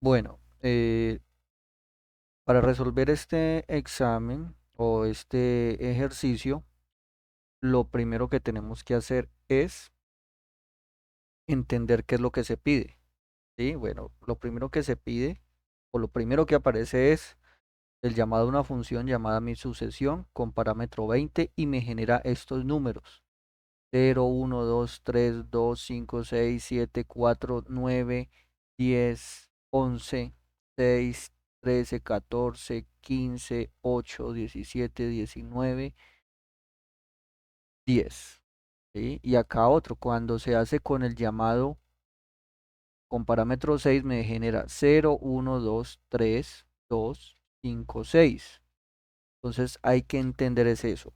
Bueno, para resolver este examen o este ejercicio, lo primero que tenemos que hacer es entender qué es lo que se pide. ¿Sí? Bueno, lo primero que se pide o lo primero que aparece es el llamado a una función llamada mi sucesión con parámetro 20 y me genera estos números. 0, 1, 2, 3, 2, 5, 6, 7, 4, 9, 10, 11, 6, 13, 14, 15, 8, 17, 19, 10. ¿Sí? Y acá otro, cuando se hace con el llamado con parámetro 6 me genera 0, 1, 2, 3, 2, 5, 6. Entonces hay que entender es eso.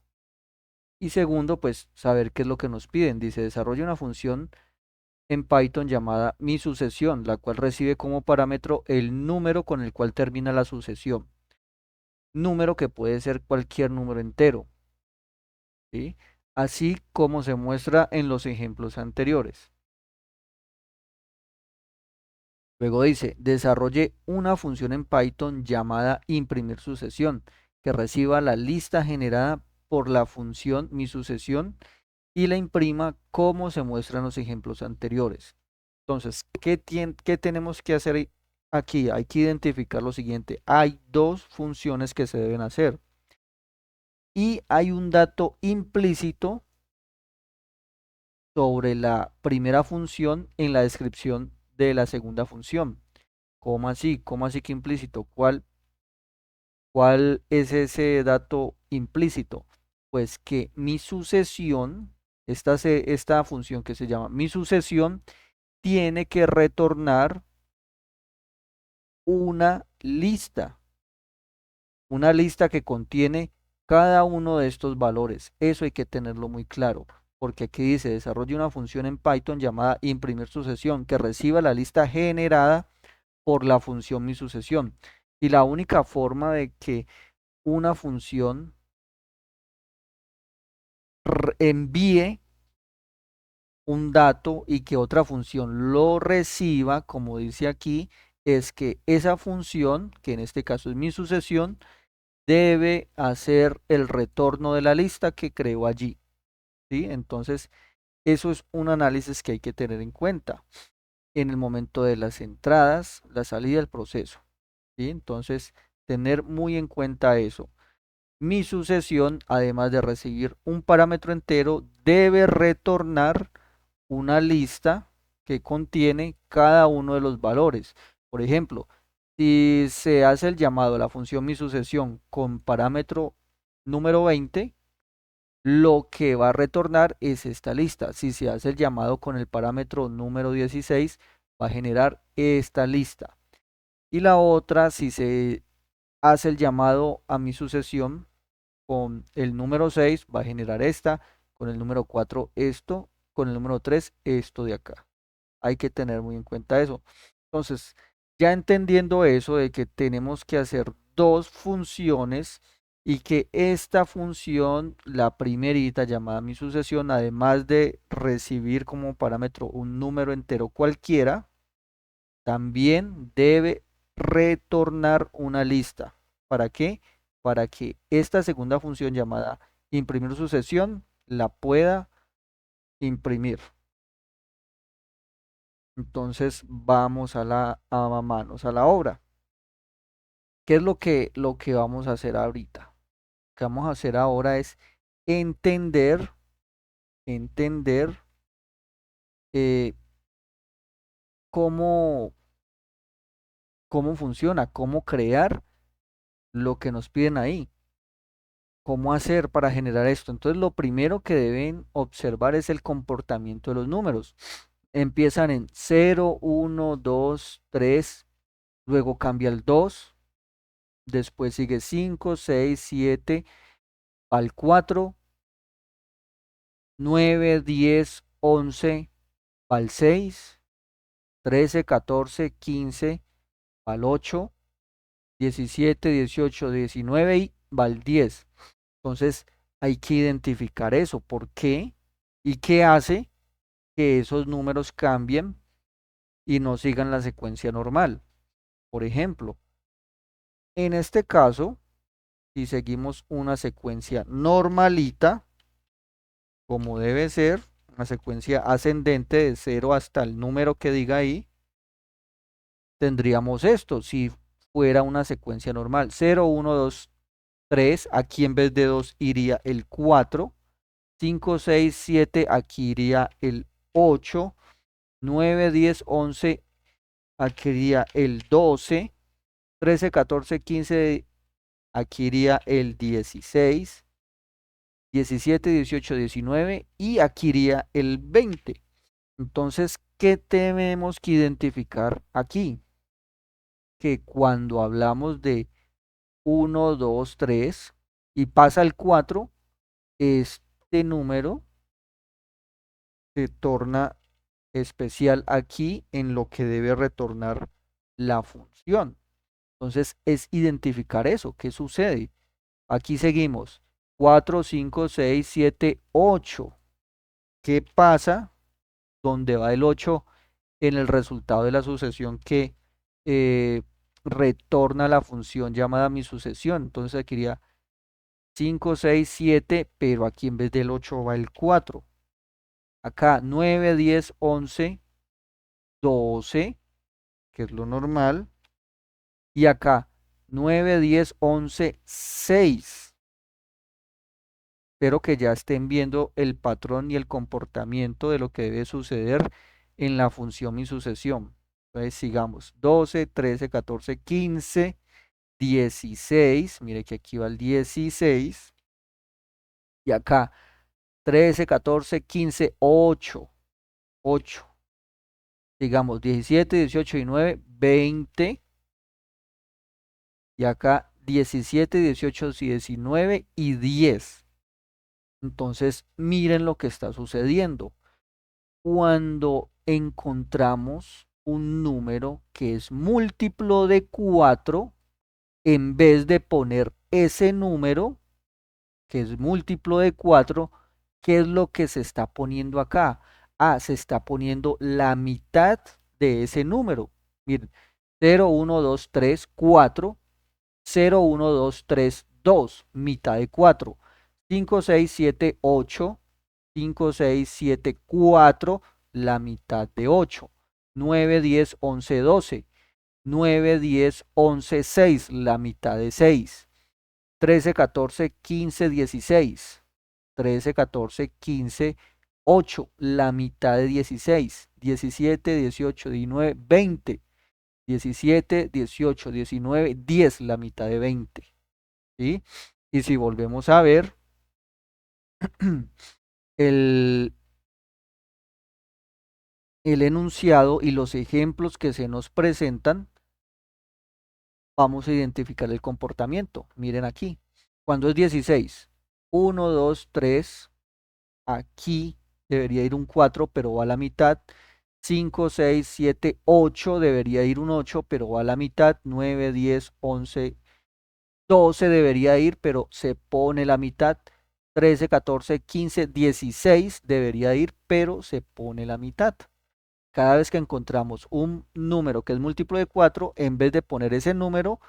Y segundo, pues saber qué es lo que nos piden. Dice, desarrolla una función en Python llamada mi sucesión, la cual recibe como parámetro el número con el cual termina la sucesión. Número que puede ser cualquier número entero, ¿sí? Así como se muestra en los ejemplos anteriores. Luego dice, desarrolle una función en Python llamada imprimir sucesión, que reciba la lista generada por la función mi sucesión y la imprima como se muestra en los ejemplos anteriores. Entonces, ¿qué tenemos que hacer aquí? Hay que identificar lo siguiente. Hay dos funciones que se deben hacer y hay un dato implícito sobre la primera función en la descripción de la segunda función. ¿Cómo así? ¿Cómo así que implícito? ¿Cuál es ese dato implícito? Pues que mi sucesión, esta función que se llama mi sucesión, tiene que retornar una lista que contiene cada uno de estos valores. Eso hay que tenerlo muy claro, porque aquí dice, desarrolle una función en Python llamada imprimir sucesión, que reciba la lista generada por la función mi sucesión. Y la única forma de que una función envíe un dato y que otra función lo reciba, como dice aquí, es que esa función, que en este caso es mi sucesión, debe hacer el retorno de la lista que creó allí. ¿Sí? Entonces, eso es un análisis que hay que tener en cuenta en el momento de las entradas, la salida del proceso. ¿Sí? Entonces, tener muy en cuenta eso. Mi sucesión, además de recibir un parámetro entero, debe retornar una lista que contiene cada uno de los valores. Por ejemplo, si se hace el llamado a la función mi sucesión con parámetro número 20, lo que va a retornar es esta lista. Si se hace el llamado con el parámetro número 16, va a generar esta lista. Y la otra, si se hace el llamado a mi sucesión con el número 6, va a generar esta, con el número 4 esto, con el número 3 esto de acá. Hay que tener muy en cuenta eso. Entonces, ya entendiendo eso de que tenemos que hacer dos funciones y que esta función, la primerita llamada mi sucesión, además de recibir como parámetro un número entero cualquiera, también debe retornar una lista. ¿Para qué? Para que esta segunda función llamada imprimir sucesión la pueda imprimir. Entonces vamos a manos a la obra. ¿Qué es lo que vamos a hacer ahorita? Lo que vamos a hacer ahora es entender eh, cómo, cómo funciona, cómo crear lo que nos piden ahí, cómo hacer para generar esto. Entonces lo primero que deben observar es el comportamiento de los números. Empiezan en 0, 1, 2, 3, luego cambia el 2, después sigue 5, 6, 7, al 4, 9, 10, 11, al 6, 13, 14, 15, al 8, 17, 18, 19 y va al 10. Entonces hay que identificar eso. ¿Por qué? ¿Y qué hace que esos números cambien y no sigan la secuencia normal? Por ejemplo, en este caso, si seguimos una secuencia normalita, como debe ser, una secuencia ascendente de 0 hasta el número que diga ahí, tendríamos esto, si fuera una secuencia normal, 0, 1, 2, 3, aquí en vez de 2 iría el 4, 5, 6, 7, aquí iría el 8, 9, 10, 11, aquí iría el 12, 13, 14, 15, aquí iría el 16, 17, 18, 19 y aquí iría el 20. Entonces, ¿qué tenemos que identificar aquí? Que cuando hablamos de 1, 2, 3 y pasa el 4, este número se torna especial aquí en lo que debe retornar la función. Entonces es identificar eso. ¿Qué sucede? Aquí seguimos. 4, 5, 6, 7, 8. ¿Qué pasa? ¿Dónde va el 8 en el resultado de la sucesión que retorna la función llamada mi sucesión? Entonces aquí iría 5, 6, 7, pero aquí en vez del 8 va el 4. Acá 9, 10, 11, 12, que es lo normal. Y acá 9, 10, 11, 6. Espero que ya estén viendo el patrón y el comportamiento de lo que debe suceder en la función mi sucesión. Entonces sigamos. 12, 13, 14, 15, 16. Mire que aquí va el 16. Y acá 13, 14, 15, 8. 8. Digamos 17, 18, 19, 20. Y acá 17, 18, 19 y 10. Entonces, miren lo que está sucediendo. Cuando encontramos un número que es múltiplo de 4, en vez de poner ese número, que es múltiplo de 4, ¿qué es lo que se está poniendo acá? Ah, se está poniendo la mitad de ese número. Miren, 0, 1, 2, 3, 4. 0, 1, 2, 3, 2, mitad de 4. 5, 6, 7, 8. 5, 6, 7, 4, la mitad de 8. 9, 10, 11, 12. 9, 10, 11, 6, la mitad de 6. 13, 14, 15, 16. 13, 14, 15, 8, la mitad de 16. 17, 18, 19, 20. 17, 18, 19, 10, la mitad de 20. ¿Sí? Y si volvemos a ver el, el enunciado y los ejemplos que se nos presentan, vamos a identificar el comportamiento. Miren aquí, cuando es 16, 1, 2, 3, aquí debería ir un 4, pero va a la mitad. 5, 6, 7, 8, debería ir un 8, pero va a la mitad. 9, 10, 11, 12 debería ir, pero se pone la mitad. 13, 14, 15, 16 debería ir, pero se pone la mitad. Cada vez que encontramos un número que es múltiplo de 4, en vez de poner ese número,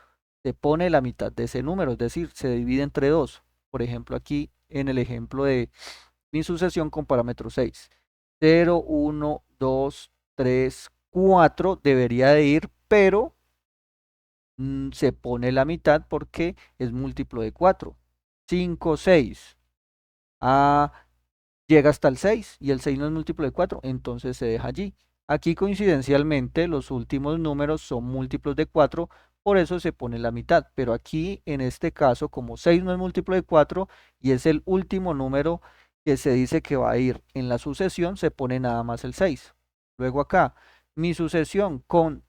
se pone la mitad de ese número, es decir, se divide entre 2. Por ejemplo, aquí en el ejemplo de mi sucesión con parámetro 6. 0, 1, 2, 3, 4 debería de ir, pero se pone la mitad porque es múltiplo de 4. 5, 6. Ah, llega hasta el 6 y el 6 no es múltiplo de 4, entonces se deja allí. Aquí coincidencialmente los últimos números son múltiplos de 4, por eso se pone la mitad. Pero aquí en este caso, como 6 no es múltiplo de 4 y es el último número que se dice que va a ir en la sucesión, se pone nada más el 6. Luego acá, mi sucesión con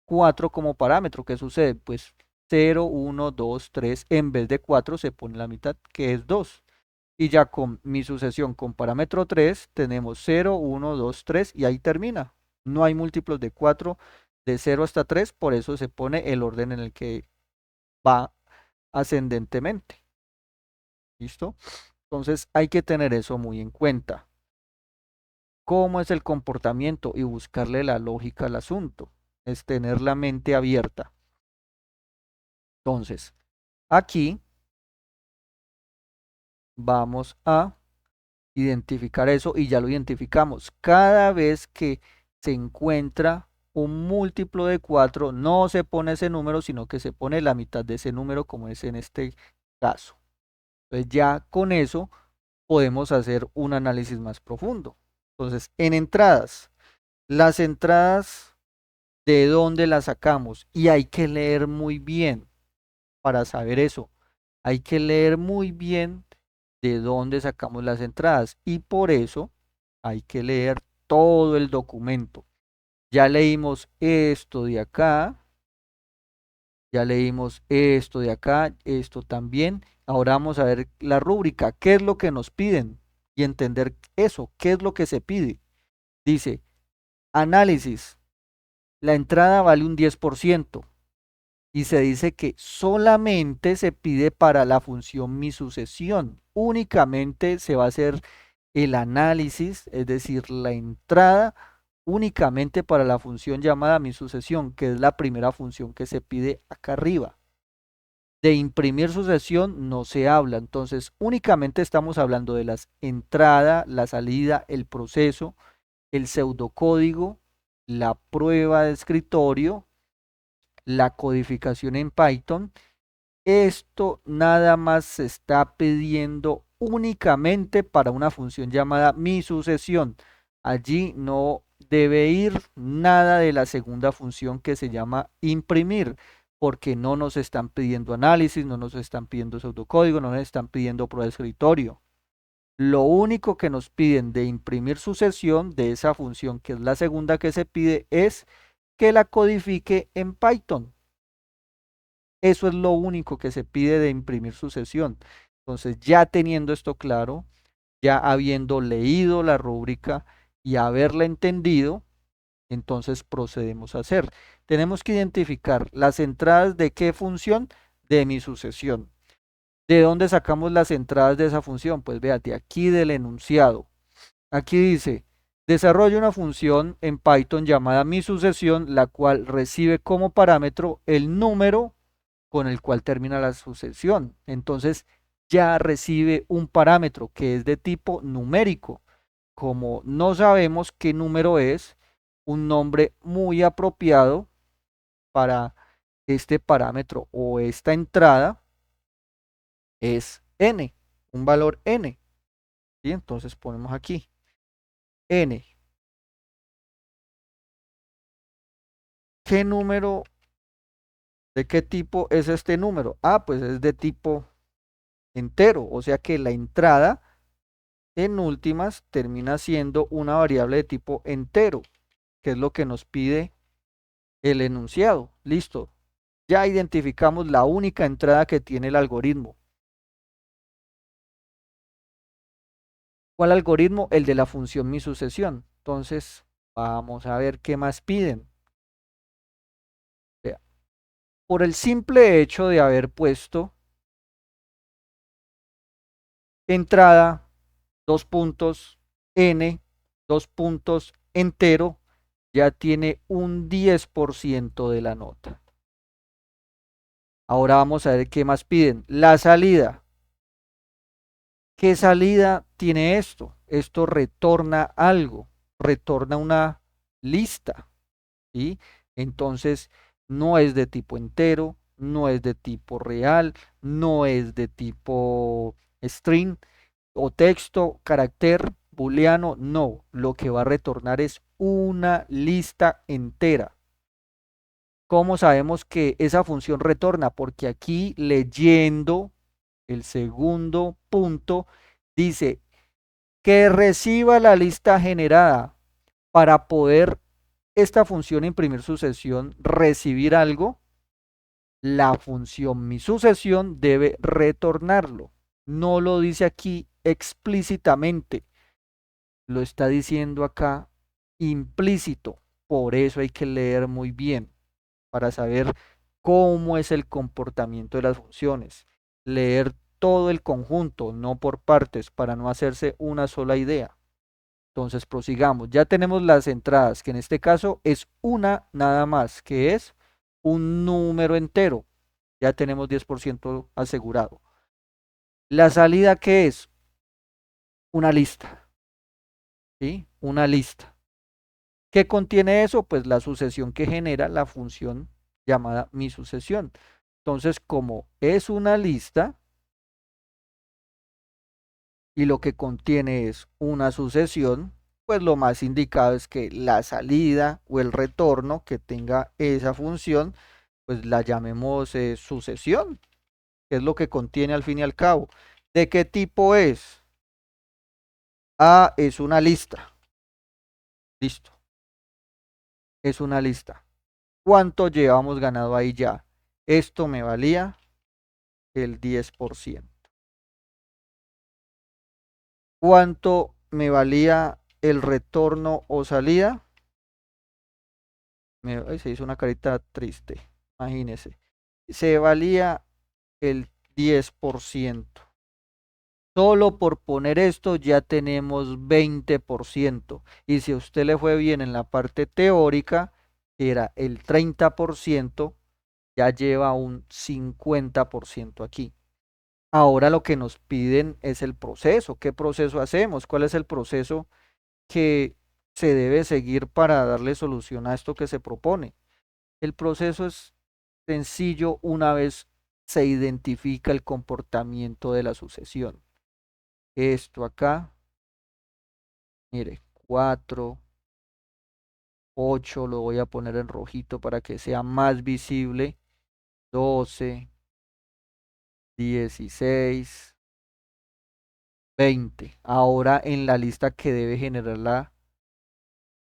4 como parámetro, ¿qué sucede? Pues 0, 1, 2, 3, en vez de 4 se pone la mitad, que es 2. Y ya con mi sucesión con parámetro 3 tenemos 0, 1, 2, 3 y ahí termina. No hay múltiplos de 4 de 0 hasta 3, por eso se pone el orden en el que va ascendentemente. ¿Listo? Entonces hay que tener eso muy en cuenta. ¿Cómo es el comportamiento y buscarle la lógica al asunto? es tener la mente abierta. Entonces, aquí vamos a identificar eso y ya lo identificamos. Cada vez que se encuentra un múltiplo de 4, no se pone ese número, sino que se pone la mitad de ese número, como es en este caso. Entonces ya con eso podemos hacer un análisis más profundo. Entonces, en entradas, las entradas, ¿de dónde las sacamos? Y hay que leer muy bien para saber eso. Hay que leer muy bien de dónde sacamos las entradas y por eso hay que leer todo el documento. Ya leímos esto de acá, ya leímos esto de acá, esto también. Ahora vamos a ver la rúbrica, qué es lo que nos piden y entender eso, qué es lo que se pide. Dice, análisis, la entrada vale un 10%. Y se dice que solamente se pide para la función mi sucesión. Únicamente se va a hacer el análisis, es decir, la entrada únicamente para la función llamada mi sucesión, que es la primera función que se pide acá arriba. De imprimir sucesión no se habla, entonces únicamente estamos hablando de las entrada, la salida, el proceso, el pseudocódigo, la prueba de escritorio, la codificación en Python. Esto nada más se está pidiendo únicamente para una función llamada mi sucesión. Allí no debe ir nada de la segunda función que se llama imprimir, porque no nos están pidiendo análisis, no nos están pidiendo pseudocódigo, no nos están pidiendo prueba de escritorio. Lo único que nos piden de imprimir sucesión de esa función, que es la segunda que se pide, es que la codifique en Python. Eso es lo único que se pide de imprimir sucesión. Entonces, ya teniendo esto claro, ya habiendo leído la rúbrica y haberla entendido, entonces procedemos a hacer. Tenemos que identificar las entradas de qué función, de mi sucesión. ¿De dónde sacamos las entradas de esa función? Pues véate, aquí del enunciado. Aquí dice, desarrolla una función en Python llamada mi sucesión, la cual recibe como parámetro el número con el cual termina la sucesión. Entonces ya recibe un parámetro que es de tipo numérico. Como no sabemos qué número es, un nombre muy apropiado para este parámetro o esta entrada es n, un valor n. ¿Sí? Entonces ponemos aquí n. ¿Qué número, de qué tipo es este número? Ah, pues es de tipo entero, o sea que la entrada en últimas termina siendo una variable de tipo entero, que es lo que nos pide el enunciado. Listo. Ya identificamos la única entrada que tiene el algoritmo. ¿Cuál algoritmo? El de la función mi sucesión. Entonces, vamos a ver qué más piden. Vea, por el simple hecho de haber puesto entrada, dos puntos, n, dos puntos, entero, ya tiene un 10% de la nota. Ahora vamos a ver qué más piden. La salida. ¿Qué salida tiene esto? Esto retorna algo, retorna una lista, ¿sí? Entonces, no es de tipo entero, no es de tipo real, no es de tipo string o texto, carácter, booleano, no. Lo que va a retornar es una lista entera. ¿Cómo sabemos que esa función retorna? Porque aquí leyendo el segundo punto dice que reciba la lista generada para poder esta función imprimir sucesión, recibir algo, la función mi sucesión debe retornarlo. No lo dice aquí explícitamente, lo está diciendo acá implícito. Por eso hay que leer muy bien para saber cómo es el comportamiento de las funciones. Leer todo el conjunto, no por partes, para no hacerse una sola idea. Entonces prosigamos. Ya tenemos las entradas, que en este caso es una nada más, que es un número entero. Ya tenemos 10% asegurado. La salida, ¿qué es? Una lista. ¿Sí? Una lista. ¿Qué contiene eso? Pues la sucesión que genera la función llamada mi sucesión. Entonces, como es una lista y lo que contiene es una sucesión, pues lo más indicado es que la salida o el retorno que tenga esa función, pues la llamemos sucesión, que es lo que contiene al fin y al cabo. ¿De qué tipo es? A es una lista. Listo. Es una lista. ¿Cuánto llevamos ganado ahí ya? Esto me valía el 10%. ¿Cuánto me valía el retorno o salida? Ay, se hizo una carita triste, imagínese. Se valía el 10%. Solo por poner esto ya tenemos 20%. Y si a usted le fue bien en la parte teórica, que era el 30%, ya lleva un 50% aquí. Ahora lo que nos piden es el proceso. ¿Qué proceso hacemos? ¿Cuál es el proceso que se debe seguir para darle solución a esto que se propone? El proceso es sencillo una vez se identifica el comportamiento de la sucesión. Esto acá, mire, 4, 8, lo voy a poner en rojito para que sea más visible, 12, 16, 20. Ahora en la lista que debe generar la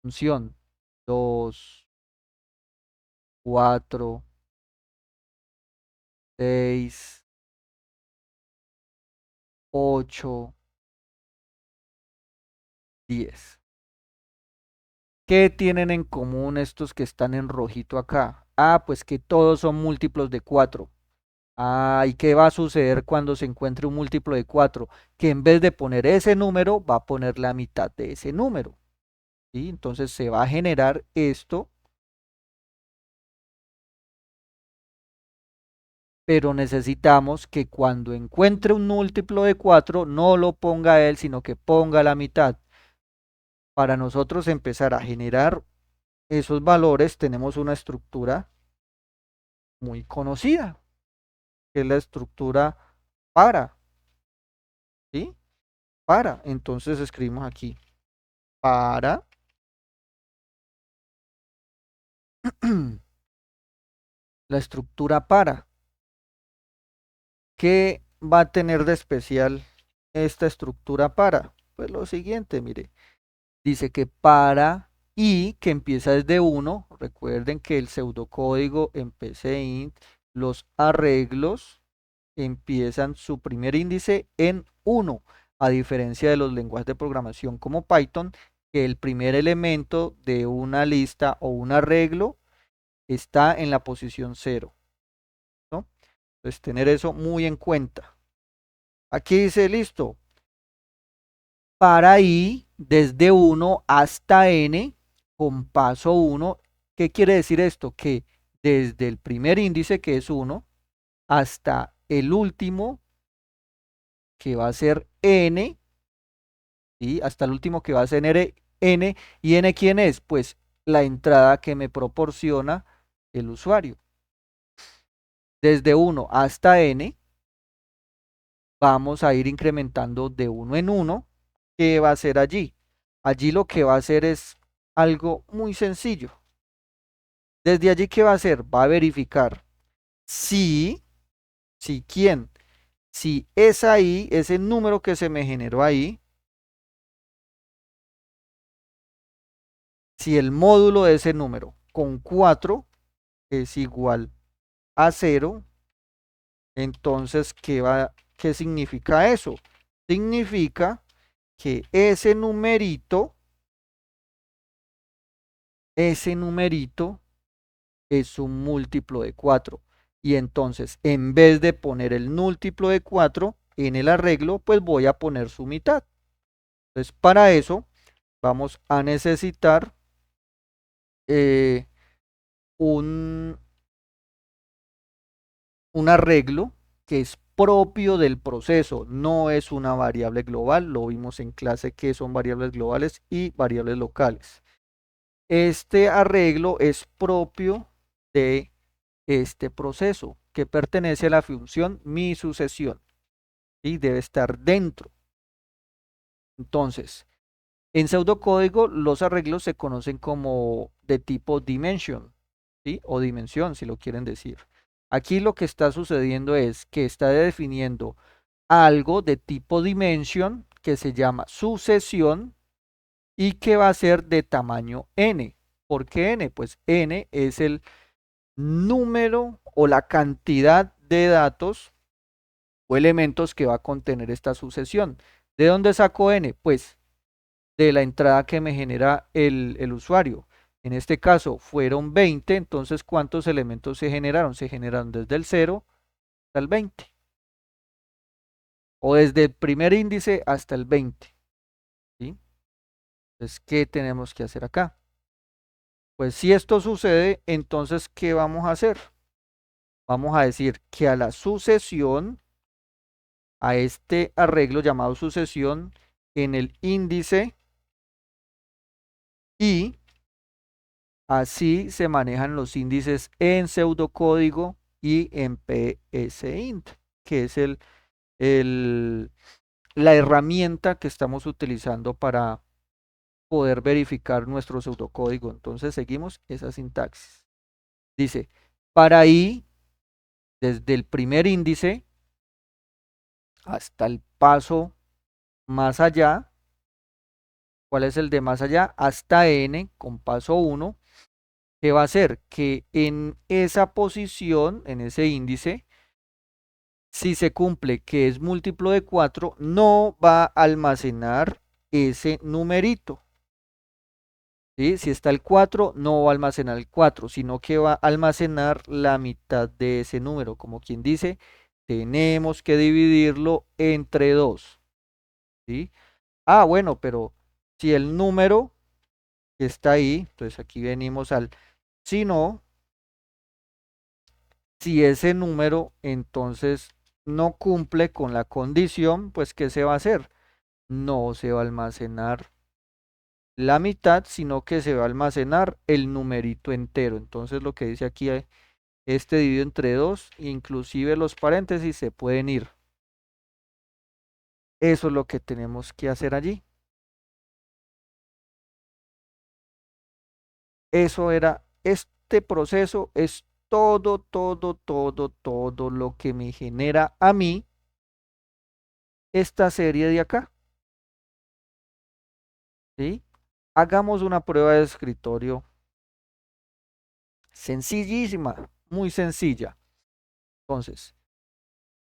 función, 2, 4, 6, 8, 10. ¿Qué tienen en común estos que están en rojito acá? Ah, pues que todos son múltiplos de 4. Ah, ¿y qué va a suceder cuando se encuentre un múltiplo de 4? Que en vez de poner ese número, va a poner la mitad de ese número. ¿Sí? Entonces se va a generar esto, pero necesitamos que cuando encuentre un múltiplo de 4, no lo ponga él, sino que ponga la mitad. Para nosotros empezar a generar esos valores, tenemos una estructura muy conocida, que es la estructura para, ¿sí? Para. Entonces escribimos aquí, para la estructura para. ¿Qué va a tener de especial esta estructura para? Pues lo siguiente, mire, dice que para y que empieza desde 1. Recuerden que el pseudocódigo en PCInt, los arreglos empiezan su primer índice en 1, a diferencia de los lenguajes de programación como Python, que el primer elemento de una lista o un arreglo está en la posición 0, ¿no? Entonces, tener eso muy en cuenta. Aquí dice, listo, para i desde 1 hasta n con paso 1. ¿Qué quiere decir esto? Que desde el primer índice, que es 1, hasta el último, que va a ser n, ¿sí? Hasta el último que va a ser n, ¿y n quién es? Pues la entrada que me proporciona el usuario. Desde 1 hasta n, vamos a ir incrementando de 1 en 1. ¿Qué va a hacer allí? Allí lo que va a hacer es algo muy sencillo. Desde allí, ¿qué va a hacer? Va a verificar si quién, si es ahí, ese número que se me generó ahí, si el módulo de ese número con 4 es igual a 0, entonces, ¿qué significa eso? Significa que ese numerito es un múltiplo de 4. Y entonces, en vez de poner el múltiplo de 4 en el arreglo, pues voy a poner su mitad. Entonces, para eso, vamos a necesitar un, un arreglo que es propio del proceso, no es una variable global, lo vimos en clase que son variables globales y variables locales. Este arreglo es propio de este proceso que pertenece a la función mi sucesión y debe estar dentro. Entonces, en pseudocódigo los arreglos se conocen como de tipo dimension, ¿sí? O dimensión, si lo quieren decir. Aquí lo que está sucediendo es que está definiendo algo de tipo dimension que se llama sucesión y que va a ser de tamaño n. ¿Por qué n? Pues n es el número o la cantidad de datos o elementos que va a contener esta sucesión. ¿De dónde saco n? Pues de la entrada que me genera el usuario. En este caso fueron 20, entonces ¿cuántos elementos se generaron? Se generaron desde el 0 hasta el 20. O desde el primer índice hasta el 20. ¿Sí? Entonces, ¿qué tenemos que hacer acá? Pues si esto sucede, entonces, ¿qué vamos a hacer? Vamos a decir que a la sucesión, a este arreglo llamado sucesión, en el índice y así se manejan los índices en pseudocódigo y en PSINT, que es la herramienta que estamos utilizando para poder verificar nuestro pseudocódigo. Entonces seguimos esa sintaxis. Dice, para i, desde el primer índice hasta el paso más allá, ¿cuál es el de más allá? Hasta n con paso 1, que va a hacer que en esa posición, en ese índice, si se cumple que es múltiplo de 4, no va a almacenar ese numerito. ¿Sí? Si está el 4, no va a almacenar el 4, sino que va a almacenar la mitad de ese número. Como quien dice, tenemos que dividirlo entre 2. ¿Sí? Ah, bueno, pero si el número que está ahí, entonces aquí venimos al si no, si ese número entonces no cumple con la condición, pues ¿qué se va a hacer? No se va a almacenar la mitad, sino que se va a almacenar el numerito entero. Entonces lo que dice aquí, este dividido entre 2, inclusive los paréntesis se pueden ir. Eso es lo que tenemos que hacer allí. Eso era, este proceso es todo lo que me genera a mí esta serie de acá. ¿Sí? Hagamos una prueba de escritorio sencillísima, muy sencilla. Entonces,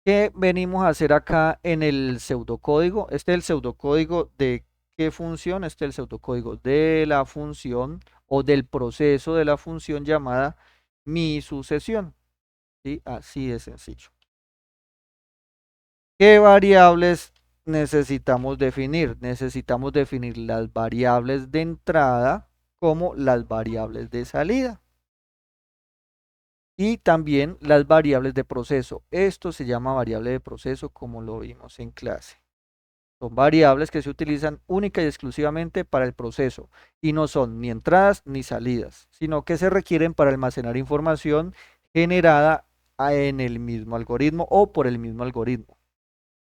¿qué venimos a hacer acá en el pseudocódigo? Este es el pseudocódigo de qué función, este es el pseudocódigo de la función o del proceso de la función llamada mi sucesión. ¿Sí? Así de sencillo. ¿Qué variables necesitamos definir? Necesitamos definir las variables de entrada como las variables de salida. Y también las variables de proceso. Esto se llama variable de proceso como lo vimos en clase. Son variables que se utilizan única y exclusivamente para el proceso y no son ni entradas ni salidas, sino que se requieren para almacenar información generada en el mismo algoritmo o por el mismo algoritmo.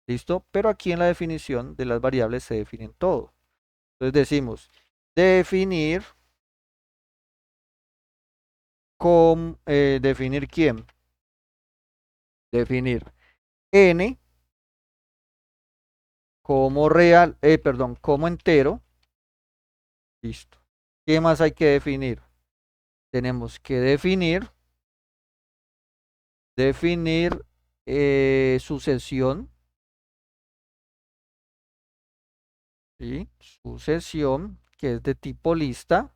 ¿Listo? Pero aquí en la definición de las variables se definen todo. Entonces decimos definir definir quién. Definir n como real, perdón, como entero. Listo. ¿Qué más hay que definir? Tenemos que definir sucesión, ¿sí? Sucesión, que es de tipo lista.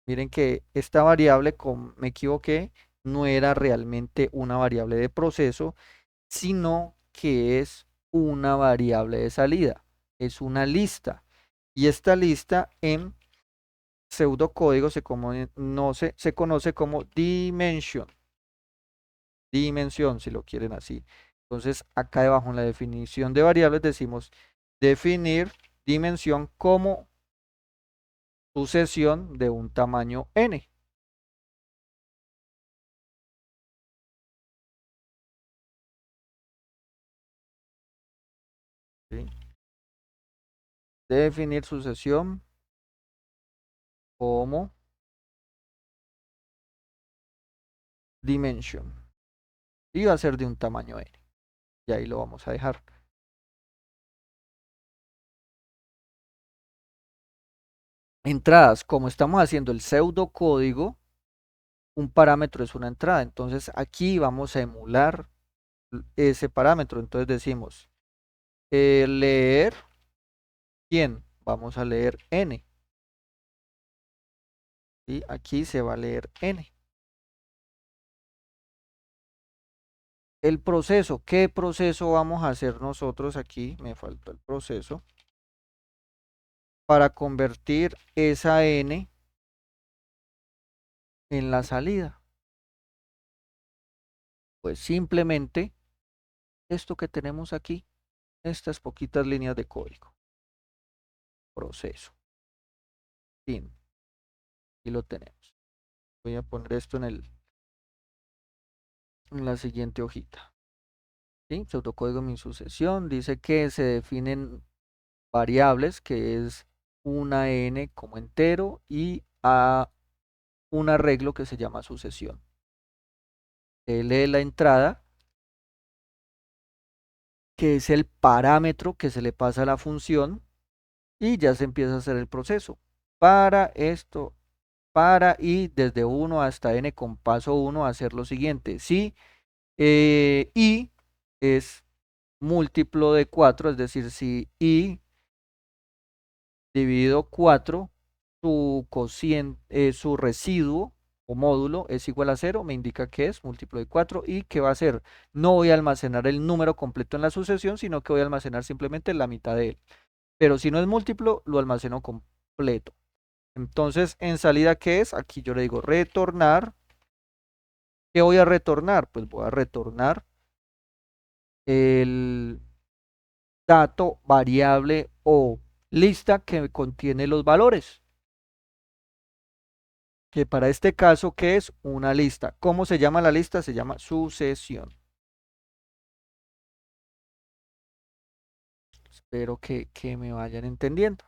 Miren que esta variable, me equivoqué, no era realmente una variable de proceso, sino que es una variable de salida, es una lista. Y esta lista en pseudocódigo se conoce como dimension. Dimensión, si lo quieren así. Entonces, acá debajo en la definición de variables decimos definir dimensión como sucesión de un tamaño n. ¿Sí? Definir sucesión como dimension. Y va a ser de un tamaño n. Y ahí lo vamos a dejar. Entradas, como estamos haciendo el pseudocódigo, un parámetro es una entrada. Entonces aquí vamos a emular ese parámetro. Entonces decimos leer quién. Vamos a leer n. Y aquí se va a leer n. El proceso, ¿qué proceso vamos a hacer nosotros aquí? Me falta el proceso. Para convertir esa n en la salida. Pues simplemente esto que tenemos aquí, estas poquitas líneas de código. Proceso. Fin. Y lo tenemos. Voy a poner esto en la siguiente hojita. ¿Sí? Pseudocódigo min sucesión. Dice que se definen variables, que es una n como entero y a un arreglo que se llama sucesión. Lee la entrada, que es el parámetro que se le pasa a la función, y ya se empieza a hacer el proceso. Para esto, y desde 1 hasta n con paso 1 hacer lo siguiente. Si i es múltiplo de 4, es decir, si i dividido 4, su cociente, su residuo o módulo es igual a 0, me indica que es múltiplo de 4 y que va a ser, no voy a almacenar el número completo en la sucesión, sino que voy a almacenar simplemente la mitad de él. Pero si no es múltiplo, lo almaceno completo. Entonces, en salida, ¿qué es? Aquí yo le digo retornar. ¿Qué voy a retornar? Pues voy a retornar el dato variable o lista que contiene los valores. Que para este caso, ¿qué es? Una lista. ¿Cómo se llama la lista? Se llama sucesión. Espero que me vayan entendiendo.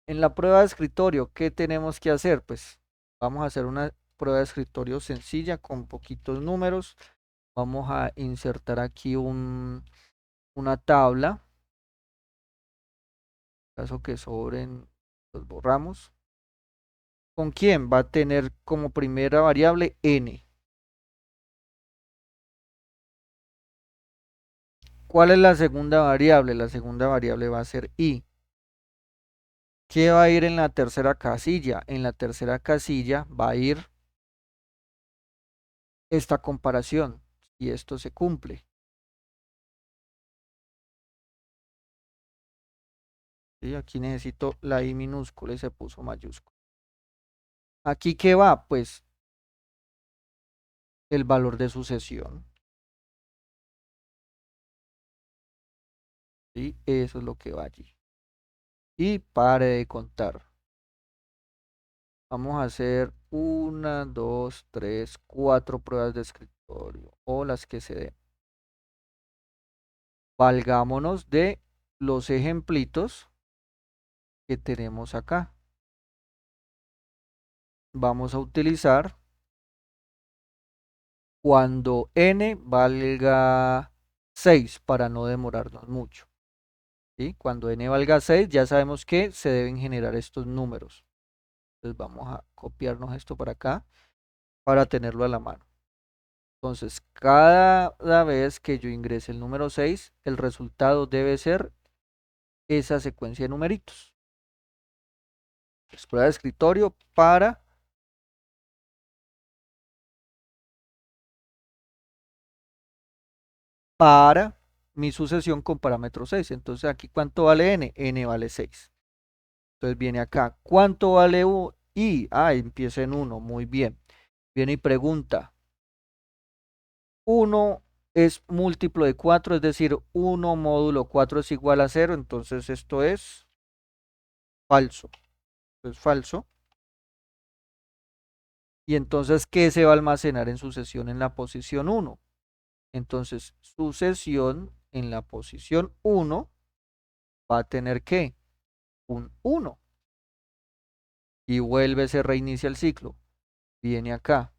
En la prueba de escritorio, ¿qué tenemos que hacer? Pues vamos a hacer una prueba de escritorio sencilla con poquitos números. Vamos a insertar aquí una tabla. En caso que sobren, los borramos. ¿Con quién? Va a tener como primera variable n. ¿Cuál es la segunda variable? La segunda variable va a ser i. ¿Qué va a ir en la tercera casilla? En la tercera casilla va a ir esta comparación y esto se cumple. ¿Sí? Aquí necesito la i minúscula y se puso mayúscula. ¿Aquí qué va? Pues el valor de sucesión. ¿Sí? Eso es lo que va allí. Y pare de contar. Vamos a hacer 1, 2, 3, 4 pruebas de escritorio o las que se den. Valgámonos de los ejemplitos que tenemos acá. Vamos a utilizar cuando n valga 6 para no demorarnos mucho. ¿Sí? Cuando n valga 6 ya sabemos que se deben generar estos números. Entonces vamos a copiarnos esto para acá para tenerlo a la mano. Entonces cada vez que yo ingrese el número 6, el resultado debe ser esa secuencia de numeritos. Pues, prueba de escritorio para mi sucesión con parámetro 6. Entonces aquí, ¿cuánto vale n? N vale 6. Entonces viene acá, ¿cuánto vale i? Ah, empieza en 1, muy bien. Viene y pregunta, 1 es múltiplo de 4, es decir, 1 módulo 4 es igual a 0, entonces esto es falso. Esto es falso. Y entonces, ¿qué se va a almacenar en sucesión en la posición 1? Entonces, sucesión en la posición 1 va a tener ¿qué? Un 1. Y vuelve, se reinicia el ciclo. Viene acá.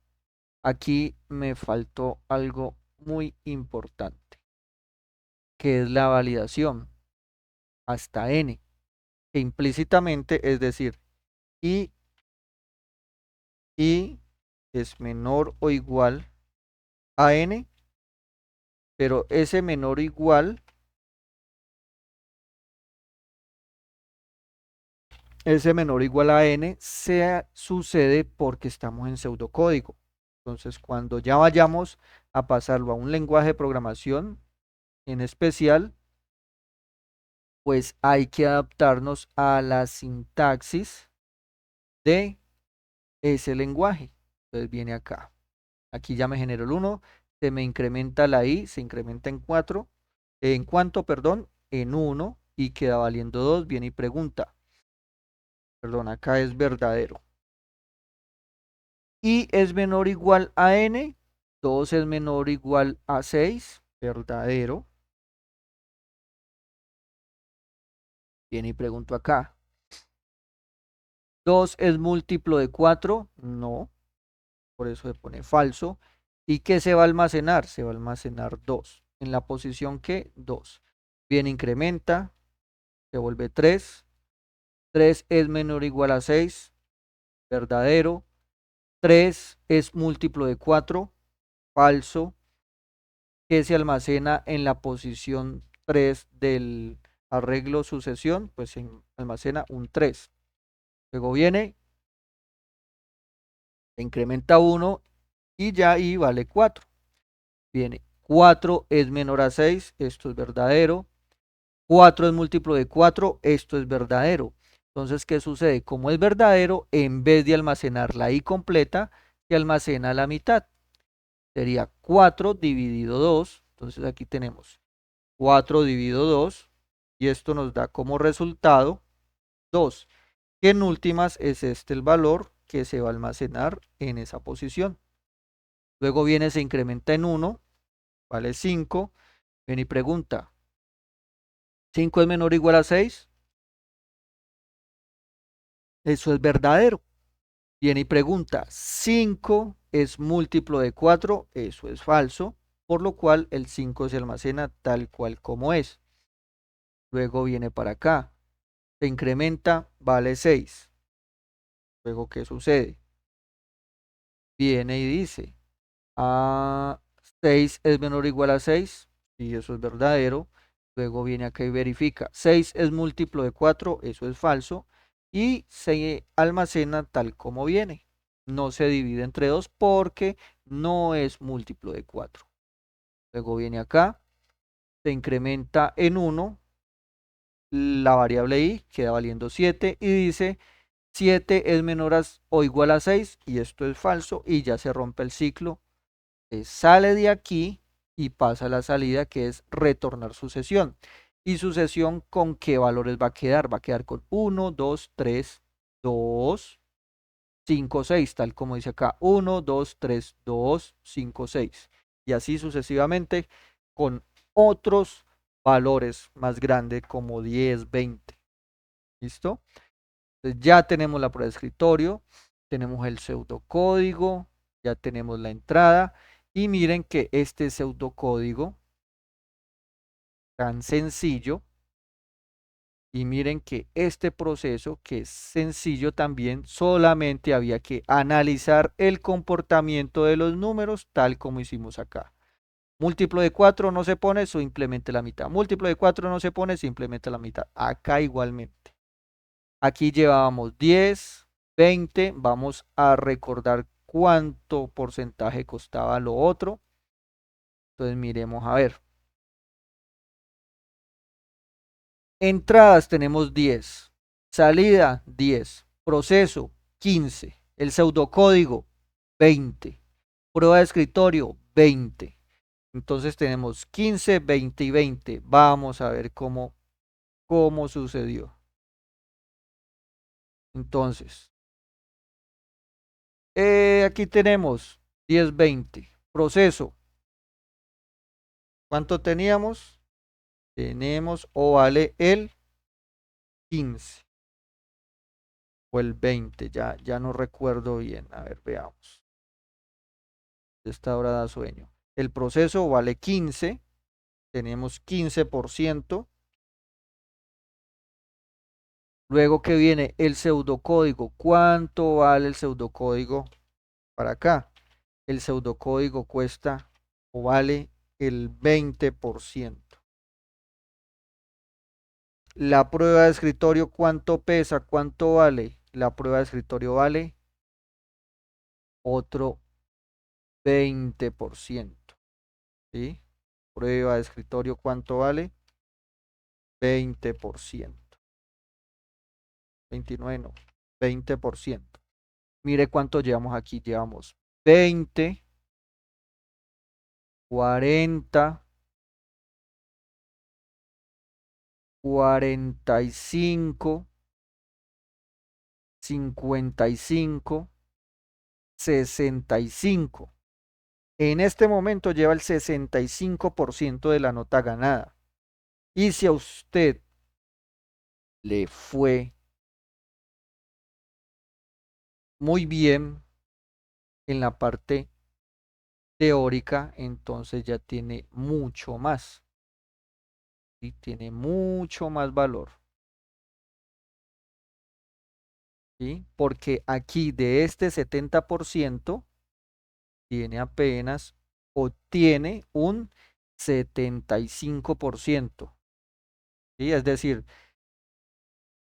Aquí me faltó algo muy importante, que es la validación hasta n, que implícitamente es decir, y es menor o igual a n, pero ese menor o igual, a n se sucede porque estamos en pseudocódigo. Entonces, cuando ya vayamos a pasarlo a un lenguaje de programación en especial, pues hay que adaptarnos a la sintaxis de ese lenguaje. Entonces viene acá. Aquí ya me generó el 1, se me incrementa la i, se incrementa en 4, en cuánto, perdón, en 1 y queda valiendo 2. Viene y pregunta, perdón, acá es verdadero. I es menor o igual a n, 2 es menor o igual a 6, verdadero. Viene y pregunto acá, 2 es múltiplo de 4, no, por eso se pone falso. ¿Y qué se va a almacenar? Se va a almacenar 2. ¿En la posición que? 2. Bien, incrementa, se vuelve 3. 3 es menor o igual a 6, verdadero. 3 es múltiplo de 4, falso. ¿Qué se almacena en la posición 3 del arreglo sucesión? Pues se almacena un 3. Luego viene, se incrementa 1 y ya ahí vale 4. Viene, 4 es menor a 6, esto es verdadero. 4 es múltiplo de 4, esto es verdadero. Entonces, ¿qué sucede? Como es verdadero, en vez de almacenar la i completa, se almacena la mitad. Sería 4 dividido 2. Entonces aquí tenemos 4 dividido 2 y esto nos da como resultado 2, que en últimas es este el valor que se va a almacenar en esa posición. Luego viene, se incrementa en 1, vale 5. Viene y pregunta, ¿5 es menor o igual a 6? Eso es verdadero. Viene y pregunta, 5 es múltiplo de 4, eso es falso, por lo cual el 5 se almacena tal cual como es. Luego viene para acá, se incrementa, vale 6. Luego, ¿qué sucede? Viene y dice, 6 es menor o igual a 6, y eso es verdadero. Luego viene acá y verifica, 6 es múltiplo de 4, eso es falso, y se almacena tal como viene. No se divide entre 2 porque no es múltiplo de 4. Luego viene acá, se incrementa en 1, la variable i queda valiendo 7 y dice 7 es menor o igual a 6 y esto es falso y ya se rompe el ciclo. Sale de aquí y pasa a la salida que es retornar sucesión. ¿Y sucesión con qué valores va a quedar? Va a quedar con 1, 2, 3, 2, 5, 6, tal como dice acá. 1, 2, 3, 2, 5, 6. Y así sucesivamente con otros valores más grandes como 10, 20. ¿Listo? Entonces ya tenemos la prueba de escritorio, tenemos el pseudocódigo, ya tenemos la entrada. Y miren que este pseudocódigo tan sencillo, y miren que este proceso que es sencillo también, solamente había que analizar el comportamiento de los números tal como hicimos acá. Múltiplo de 4 no se pone, simplemente la mitad. Múltiplo de 4 no se pone, simplemente la mitad. Acá igualmente. Aquí llevábamos 10, 20. Vamos a recordar cuánto porcentaje costaba lo otro. Entonces miremos a ver. Entradas tenemos 10, salida 10, proceso 15, el pseudocódigo 20, prueba de escritorio 20. Entonces tenemos 15, 20 y 20. Vamos a ver cómo sucedió. Entonces, aquí tenemos 10, 20. Proceso. ¿Cuánto teníamos? Tenemos o vale el 15 o el 20. Ya no recuerdo bien. A ver, veamos. Esta hora da sueño. El proceso vale 15. Tenemos 15%. Luego que viene el pseudocódigo. ¿Cuánto vale el pseudocódigo para acá? El pseudocódigo cuesta o vale el 20%. La prueba de escritorio, ¿cuánto pesa? ¿Cuánto vale? La prueba de escritorio vale otro 20%. ¿Sí? Prueba de escritorio, ¿cuánto vale? 20%. 29 no, 20%. Mire cuánto llevamos aquí. Llevamos 20, 40, 45, 55, 65. En este momento lleva el 65% de la nota ganada. Y si a usted le fue muy bien en la parte teórica, entonces ya tiene mucho más. Y tiene mucho más valor. ¿Sí? Porque aquí de este 70% tiene apenas, obtiene un 75%. ¿Sí? Es decir,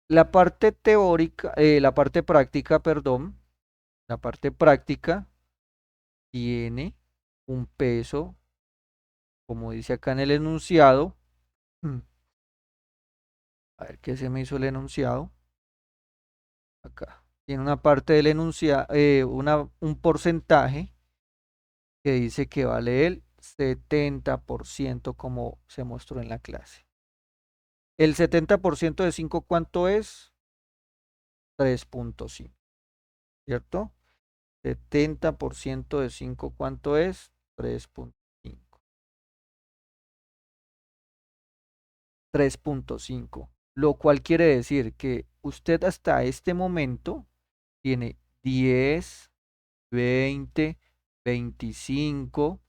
la parte teórica, la parte práctica, perdón, la parte práctica tiene un peso, como dice acá en el enunciado. A ver qué se me hizo el enunciado. Acá. Tiene una parte del enunciado, un porcentaje que dice que vale el 70% como se mostró en la clase. El 70% de 5, ¿cuánto es? 3.5, ¿cierto? 70% de 5, ¿cuánto es? 3.5. 3.5, lo cual quiere decir que usted hasta este momento tiene 10, 20, 25,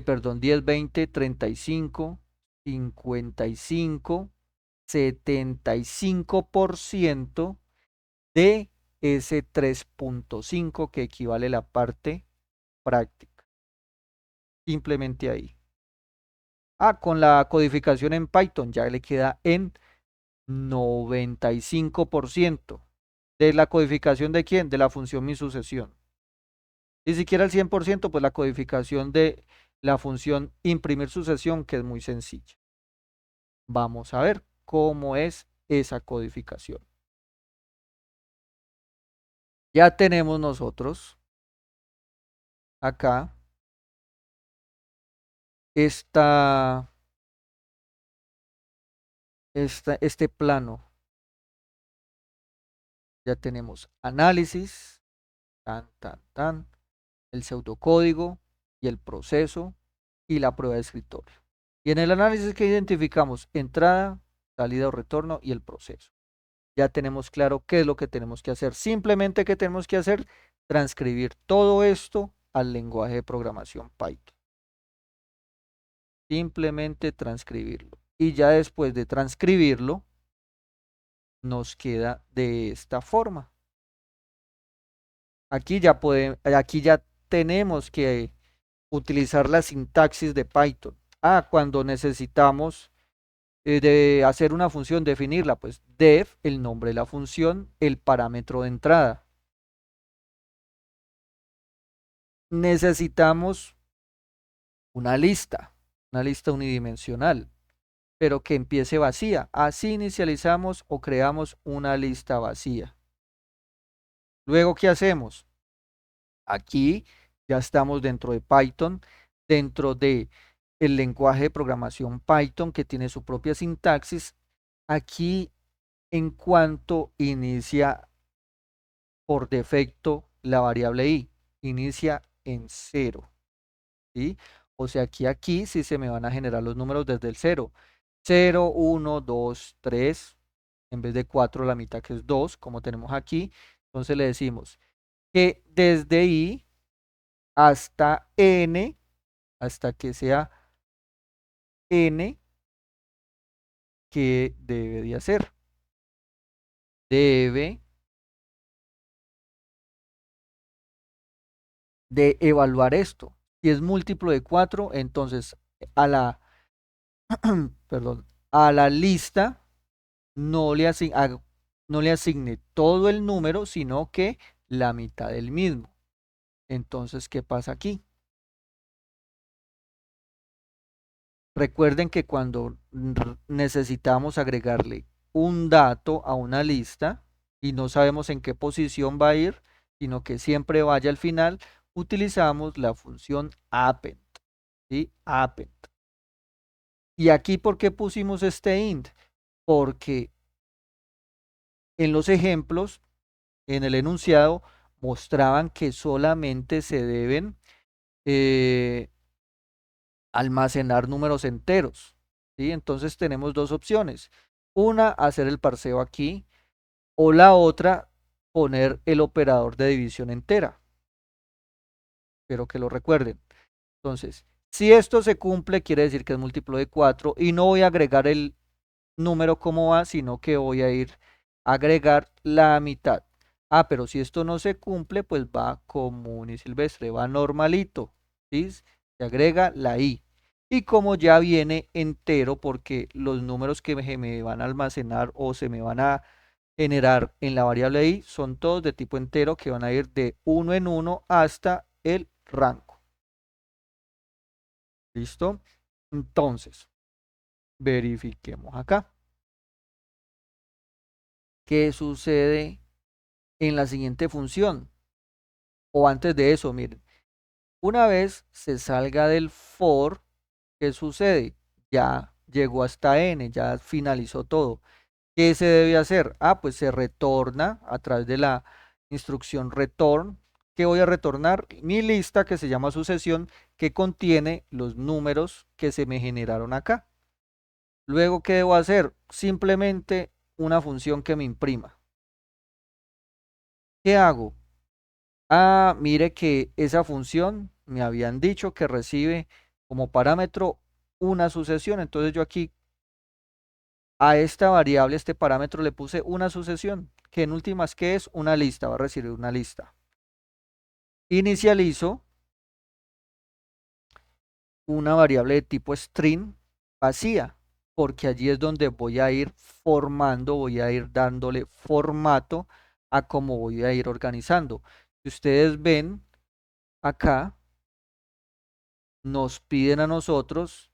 perdón, 10, 20, 35, 55, 75% de ese 3.5 que equivale a la parte práctica. Simplemente ahí. Con la codificación en Python ya le queda en 95%. ¿De la codificación de quién? De la función mi sucesión. Ni siquiera el 100%, pues la codificación de la función imprimir sucesión, que es muy sencilla. Vamos a ver cómo es esa codificación. Ya tenemos nosotros acá este plano. Ya tenemos análisis, el pseudocódigo y el proceso y la prueba de escritorio. Y en el análisis que identificamos entrada, salida o retorno y el proceso. Ya tenemos claro qué es lo que tenemos que hacer. Simplemente que tenemos que hacer, transcribir todo esto al lenguaje de programación Python. Simplemente transcribirlo. Y ya después de transcribirlo, nos queda de esta forma. Aquí ya tenemos que utilizar la sintaxis de Python. Cuando necesitamos de hacer una función, definirla, pues def, el nombre de la función, el parámetro de entrada. Necesitamos una lista unidimensional. pero que empiece vacía. Así inicializamos o creamos una lista vacía. Luego, ¿qué hacemos? Aquí ya estamos dentro de Python, dentro de el lenguaje de programación Python que tiene su propia sintaxis. Aquí, en cuanto inicia por defecto la variable i, inicia en 0, ¿sí? O sea, aquí sí se me van a generar los números desde el 0. 0, 1, 2, 3, en vez de 4 la mitad que es 2, como tenemos aquí. Entonces le decimos que desde i hasta n, hasta que sea n, ¿qué debe de hacer? Debe de evaluar esto. Si es múltiplo de 4, entonces a la, perdón, a la lista no le asigne todo el número, sino que la mitad del mismo. Entonces, ¿qué pasa aquí? Recuerden que cuando necesitamos agregarle un dato a una lista y no sabemos en qué posición va a ir, sino que siempre vaya al final, utilizamos la función append, ¿sí? Append. Y aquí, ¿por qué pusimos este int? Porque en los ejemplos, en el enunciado, mostraban que solamente se deben almacenar números enteros, ¿sí? Entonces tenemos dos opciones. Una, hacer el parseo aquí, o la otra, poner el operador de división entera. Espero que lo recuerden. Entonces, si esto se cumple, quiere decir que es múltiplo de 4 y no voy a agregar el número como va, sino que voy a ir a agregar la mitad. Ah, pero si esto no se cumple, pues va común y silvestre, va normalito, ¿sí? Se agrega la i. Y como ya viene entero, porque los números que me van a almacenar o se me van a generar en la variable i son todos de tipo entero que van a ir de uno en uno hasta el rango. ¿Listo? Entonces, verifiquemos acá. ¿Qué sucede en la siguiente función? O antes de eso, miren, una vez se salga del for, ¿qué sucede? Ya llegó hasta n, ya finalizó todo. ¿Qué se debe hacer? Ah, pues se retorna a través de la instrucción return. ¿Qué voy a retornar? Mi lista que se llama sucesión, que contiene los números que se me generaron acá. Luego, ¿qué debo hacer? Simplemente una función que me imprima. ¿Qué hago? Ah, mire que esa función me habían dicho que recibe como parámetro una sucesión. Entonces yo aquí a esta variable, este parámetro, le puse una sucesión, que en últimas, ¿qué es? Una lista, va a recibir una lista. Inicializo una variable de tipo string vacía, porque allí es donde voy a ir formando, voy a ir dándole formato a cómo voy a ir organizando. Si ustedes ven acá, nos piden a nosotros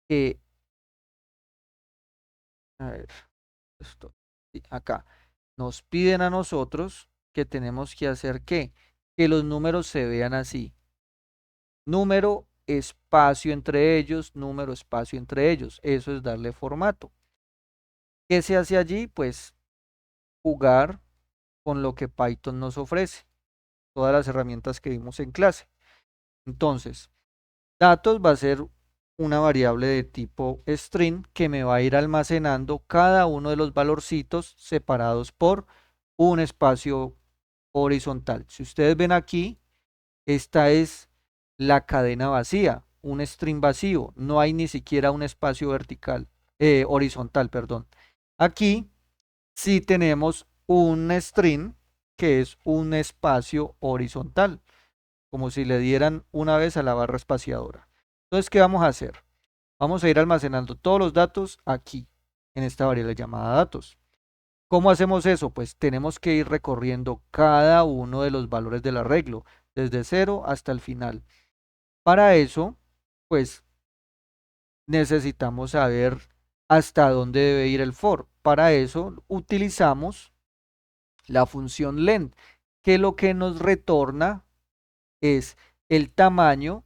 que, a ver, esto, sí, acá, nos piden a nosotros que tenemos que hacer ¿qué? Que los números se vean así. Número, espacio entre ellos, número, espacio entre ellos. Eso es darle formato. ¿Qué se hace allí? Pues jugar con lo que Python nos ofrece. Todas las herramientas que vimos en clase. Entonces, datos va a ser una variable de tipo string que me va a ir almacenando cada uno de los valorcitos separados por un espacio horizontal. Si ustedes ven aquí, esta es la cadena vacía, un string vacío, no hay ni siquiera un espacio vertical, horizontal, perdón. Aquí sí tenemos un string que es un espacio horizontal, como si le dieran una vez a la barra espaciadora. Entonces, ¿qué vamos a hacer? Vamos a ir almacenando todos los datos aquí, en esta variable llamada datos. ¿Cómo hacemos eso? Pues tenemos que ir recorriendo cada uno de los valores del arreglo, desde 0 hasta el final. Para eso, pues necesitamos saber hasta dónde debe ir el for. Para eso utilizamos la función len, que lo que nos retorna es el tamaño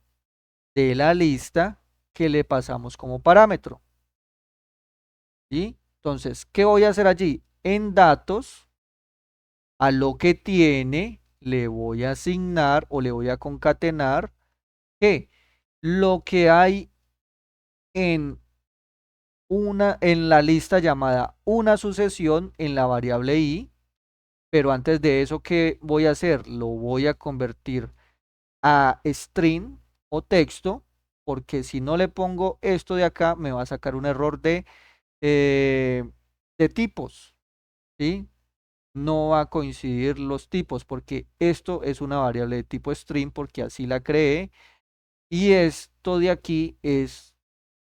de la lista que le pasamos como parámetro. ¿Sí? Entonces, ¿qué voy a hacer allí? En datos, a lo que tiene, le voy a asignar o le voy a concatenar que lo que hay en en la lista llamada una sucesión en la variable i, pero antes de eso, ¿qué voy a hacer? Lo voy a convertir a string o texto, porque si no le pongo esto de acá, me va a sacar un error de tipos, ¿sí? No va a coincidir los tipos, porque esto es una variable de tipo string, porque así la creé, y esto de aquí es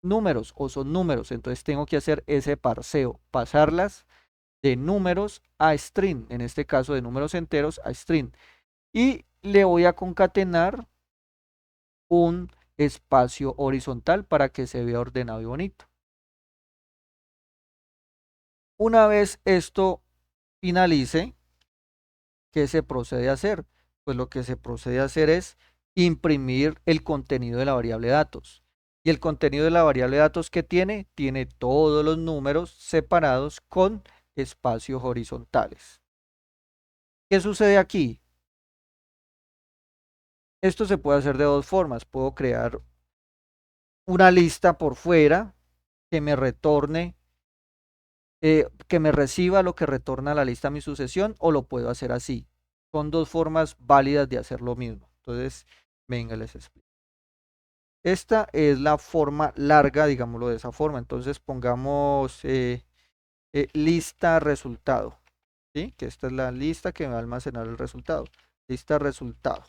números o son números, entonces tengo que hacer ese parseo, pasarlas de números a string, en este caso de números enteros a string, y le voy a concatenar un espacio horizontal para que se vea ordenado y bonito. Una vez esto finalice, ¿qué se procede a hacer? Pues lo que se procede a hacer es imprimir el contenido de la variable datos. Y el contenido de la variable datos que tiene todos los números separados con espacios horizontales. ¿Qué sucede aquí? Esto se puede hacer de dos formas. Puedo crear una lista por fuera que me retorne, que me reciba lo que retorna la lista a mi sucesión, o lo puedo hacer así. Son dos formas válidas de hacer lo mismo. Entonces, venga, les explico. Esta es la forma larga, digámoslo de esa forma. Entonces pongamos lista resultado, ¿sí? Que esta es la lista que me va a almacenar el resultado. Lista resultado.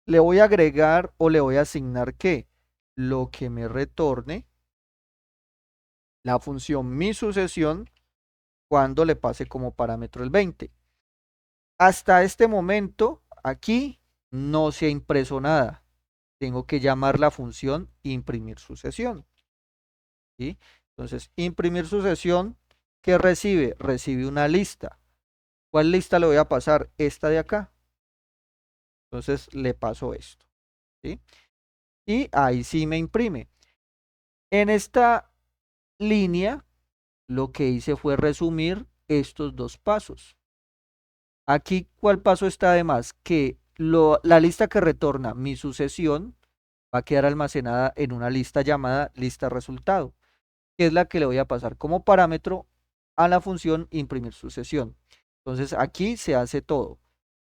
Le voy a agregar o le voy a asignar que lo que me retorne la función mi sucesión cuando le pase como parámetro el 20. Hasta este momento, aquí no se ha impreso nada. Tengo que llamar la función imprimir sucesión. ¿Sí? Entonces, imprimir sucesión, ¿qué recibe? Recibe una lista. ¿Cuál lista le voy a pasar? Esta de acá. Entonces, le paso esto. ¿Sí? Y ahí sí me imprime. En esta línea, lo que hice fue resumir estos dos pasos. Aquí, ¿cuál paso está de más? Que la lista que retorna mi sucesión va a quedar almacenada en una lista llamada lista resultado, que es la que le voy a pasar como parámetro a la función imprimir sucesión. Entonces aquí se hace todo.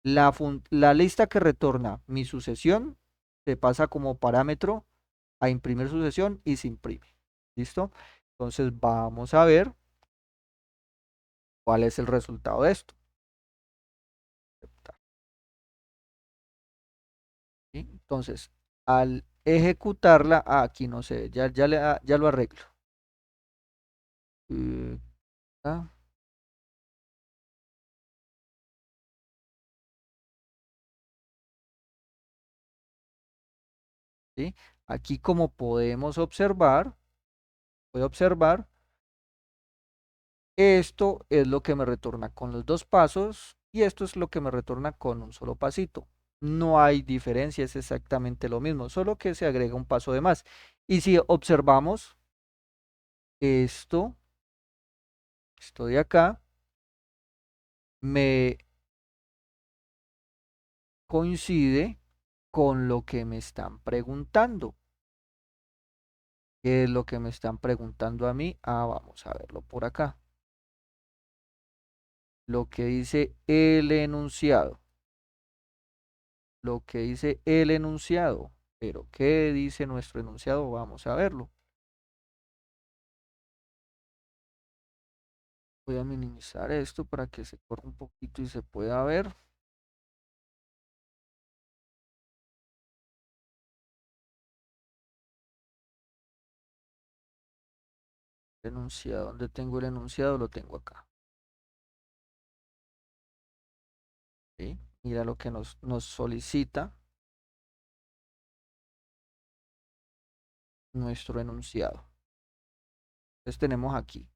La lista que retorna mi sucesión se pasa como parámetro a imprimir sucesión y se imprime. ¿Listo? Entonces vamos a ver cuál es el resultado de esto. ¿Sí? Entonces, al ejecutarla, aquí no sé, ya lo arreglo. Ah, ¿sí? Aquí como podemos observar, voy a observar, esto es lo que me retorna con los dos pasos y esto es lo que me retorna con un solo pasito. No hay diferencia, es exactamente lo mismo, solo que se agrega un paso de más. Y si observamos esto, esto de acá, me coincide con lo que me están preguntando. ¿Qué es lo que me están preguntando a mí? Ah, vamos a verlo por acá. Lo que dice el enunciado. Lo que dice el enunciado. Pero, ¿qué dice nuestro enunciado? Vamos a verlo. Voy a minimizar esto para que se corra un poquito y se pueda ver. El enunciado, ¿dónde tengo el enunciado? Lo tengo acá. ¿Sí? Mira lo que nos solicita. nuestro enunciado. Entonces tenemos aquí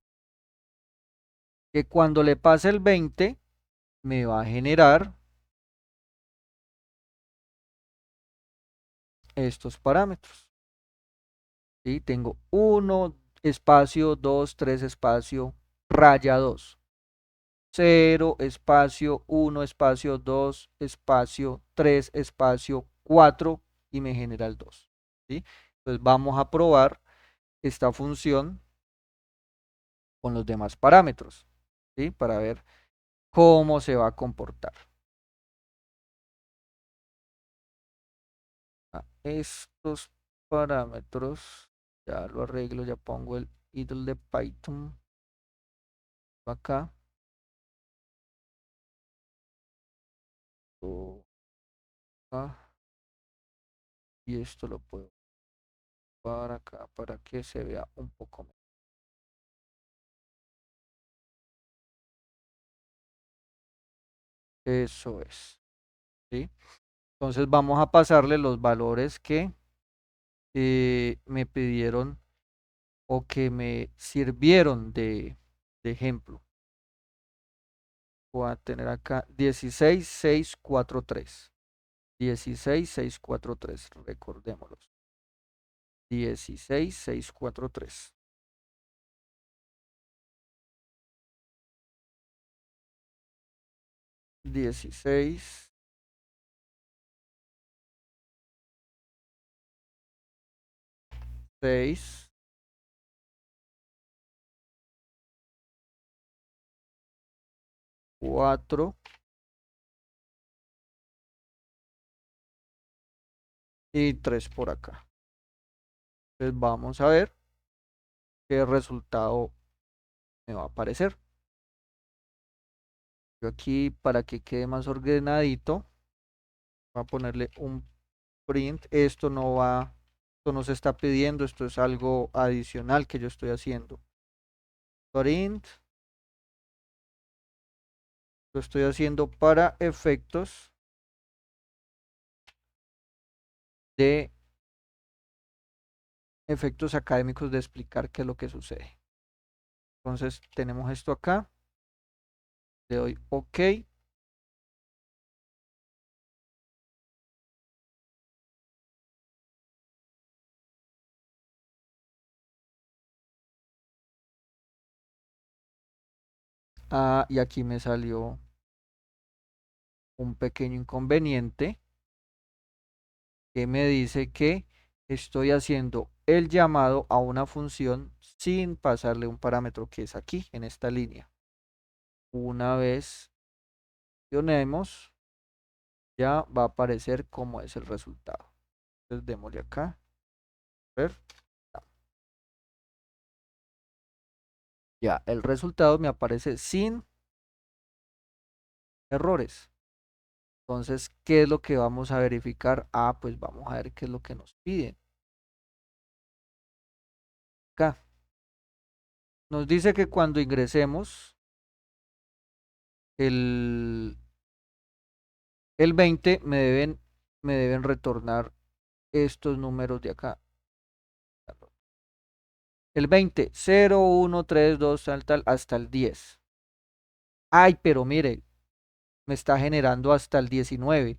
que cuando le pase el 20 me va a generar estos parámetros. ¿Sí? Tengo 1, espacio, 2, 3, espacio, raya 2. 0, espacio, 1, espacio, 2, espacio, 3, espacio, 4 y me genera el 2. ¿Sí? Entonces vamos a probar esta función con los demás parámetros, ¿sí? Para ver cómo se va a comportar. Estos parámetros, ya lo arreglo, ya pongo el idle de Python acá. Acá. Y esto lo puedo para acá para que se vea un poco mejor. Eso es, ¿sí? Entonces vamos a pasarle los valores que me pidieron o que me sirvieron de ejemplo. Voy a tener acá 16,643. 16,643, recordémoslos. 16,643. 16, 6, 4 y 3 por acá. Entonces vamos a ver qué resultado me va a aparecer. Yo aquí, para que quede más ordenadito, voy a ponerle un print. Esto no se está pidiendo, esto es algo adicional que yo estoy haciendo. Print, lo estoy haciendo para efectos de efectos académicos de explicar qué es lo que sucede. Entonces tenemos esto acá, le doy OK. Y aquí me salió un pequeño inconveniente que me dice que estoy haciendo el llamado a una función sin pasarle un parámetro que es aquí, en esta línea. Una vez accionemos, ya va a aparecer cómo es el resultado. Entonces démosle acá. A ver. Ya, el resultado me aparece sin errores. Entonces, ¿qué es lo que vamos a verificar? Pues vamos a ver qué es lo que nos piden. Acá. Nos dice que cuando ingresemos el, el 20 me deben retornar estos números de acá. El 20, 0, 1, 3, 2, tal, tal, hasta el 10. Pero mire, me está generando hasta el 19.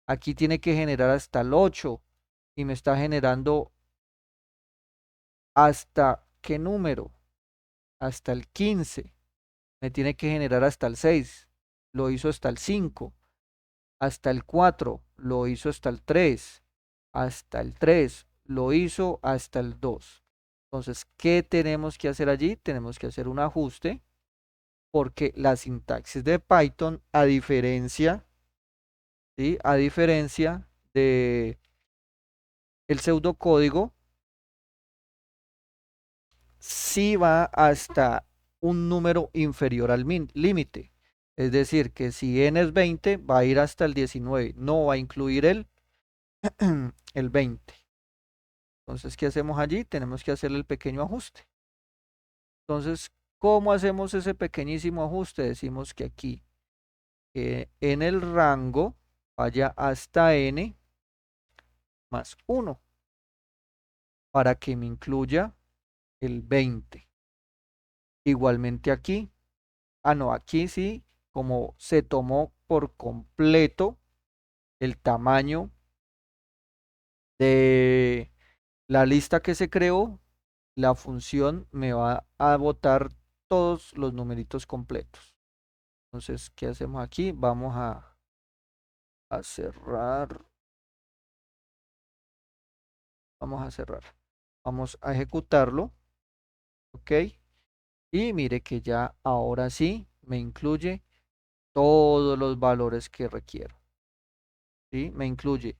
Aquí tiene que generar hasta el 8 y me está generando hasta ¿qué número? Hasta el 15. Me tiene que generar hasta el 6. Lo hizo hasta el 5. Hasta el 4. Lo hizo hasta el 3. Hasta el 3. Lo hizo hasta el 2. Entonces, ¿qué tenemos que hacer allí? Tenemos que hacer un ajuste porque la sintaxis de Python, a diferencia, ¿sí? A diferencia de el pseudocódigo, sí va hasta un número inferior al límite. Es decir, que si n es 20, va a ir hasta el 19, no va a incluir el 20. Entonces, ¿qué hacemos allí? Tenemos que hacer el pequeño ajuste. Entonces, ¿cómo hacemos ese pequeñísimo ajuste? Decimos que aquí en el rango vaya hasta n más 1. para que me incluya el 20. Igualmente aquí, no, aquí sí, como se tomó por completo el tamaño de la lista que se creó, la función me va a botar todos los numeritos completos. Entonces, ¿qué hacemos aquí? Vamos a cerrar. Vamos a cerrar. Vamos a ejecutarlo. Ok. Y mire que ya ahora sí me incluye todos los valores que requiero. ¿Sí? Me incluye.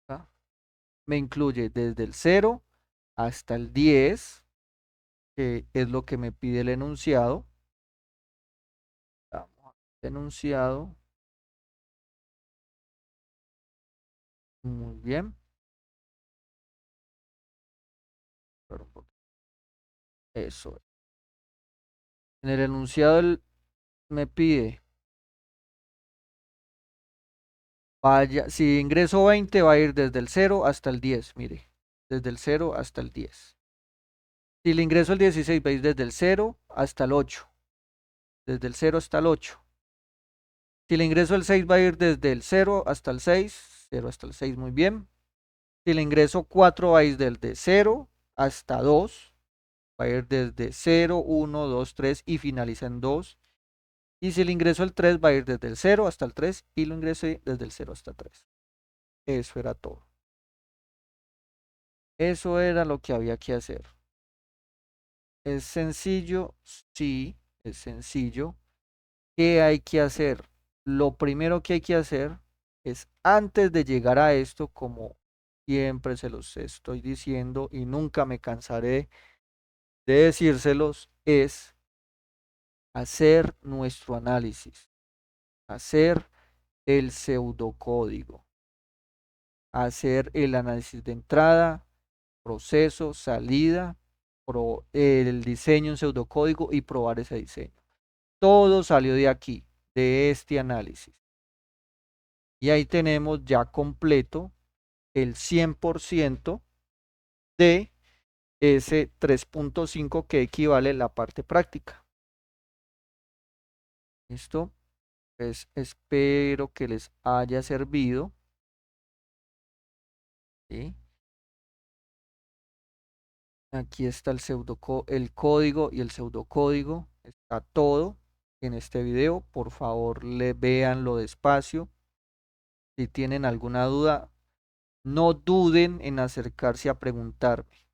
¿Ah? Me incluye desde el 0 hasta el 10, que es lo que me pide el enunciado. Vamos a enunciado. Muy bien. Eso es. En el enunciado me pide, vaya, si ingreso 20 va a ir desde el 0 hasta el 10, mire, desde el 0 hasta el 10. Si le ingreso el 16 va a ir desde el 0 hasta el 8, desde el 0 hasta el 8. Si le ingreso el 6 va a ir desde el 0 hasta el 6, 0 hasta el 6, muy bien. Si le ingreso 4 va a ir desde 0 hasta 2, va a ir desde 0, 1, 2, 3 y finaliza en 2. Y si le ingreso el 3 va a ir desde el 0 hasta el 3 y lo ingresé desde el 0 hasta 3. Eso era todo. Eso era lo que había que hacer. ¿Es sencillo? Sí, es sencillo. ¿Qué hay que hacer? Lo primero que hay que hacer es, antes de llegar a esto, como siempre se los estoy diciendo y nunca me cansaré de decírselos, es hacer nuestro análisis, hacer el pseudocódigo, hacer el análisis de entrada, proceso, salida, el diseño en pseudocódigo y probar ese diseño. Todo salió de aquí, de este análisis. Y ahí tenemos ya completo el 100% de ese 3.5 que equivale a la parte práctica. ¿Listo? Pues espero que les haya servido. ¿Sí? Aquí está el código y el pseudocódigo. Está todo en este video. Por favor, véanlo despacio. Si tienen alguna duda, no duden en acercarse a preguntarme.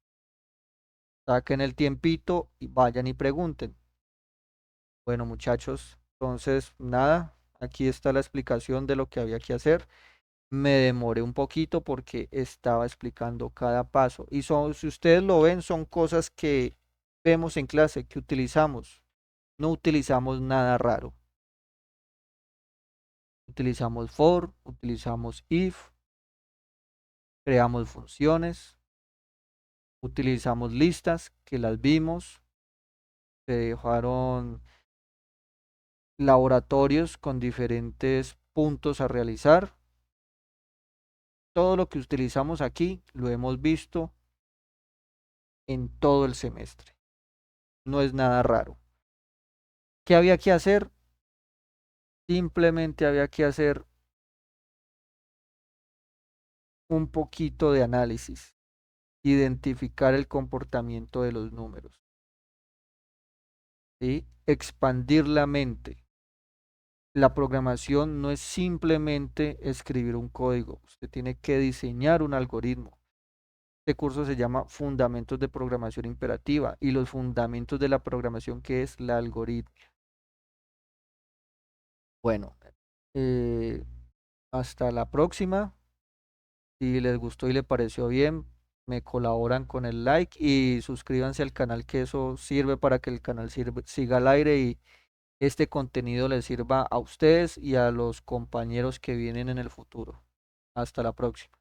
Saquen el tiempito y vayan y pregunten. Bueno, muchachos, entonces nada, aquí está la explicación de lo que había que hacer. Me demoré un poquito porque estaba explicando cada paso. Y si ustedes lo ven, son cosas que vemos en clase, que utilizamos. No utilizamos nada raro. Utilizamos for, utilizamos if, creamos funciones, utilizamos listas que las vimos, se dejaron laboratorios con diferentes puntos a realizar. Todo lo que utilizamos aquí lo hemos visto en todo el semestre. No es nada raro. ¿Qué había que hacer? Simplemente había que hacer un poquito de análisis, identificar el comportamiento de los números, ¿sí? Expandir la mente. La programación no es simplemente escribir un código, usted tiene que diseñar un algoritmo. Este curso se llama Fundamentos de Programación Imperativa y los fundamentos de la programación, que es la algoritmia. Bueno, eh, hasta la próxima. Si les gustó y les pareció bien, me colaboran con el like y suscríbanse al canal, que eso sirve para que el canal siga al aire y este contenido les sirva a ustedes y a los compañeros que vienen en el futuro. Hasta la próxima.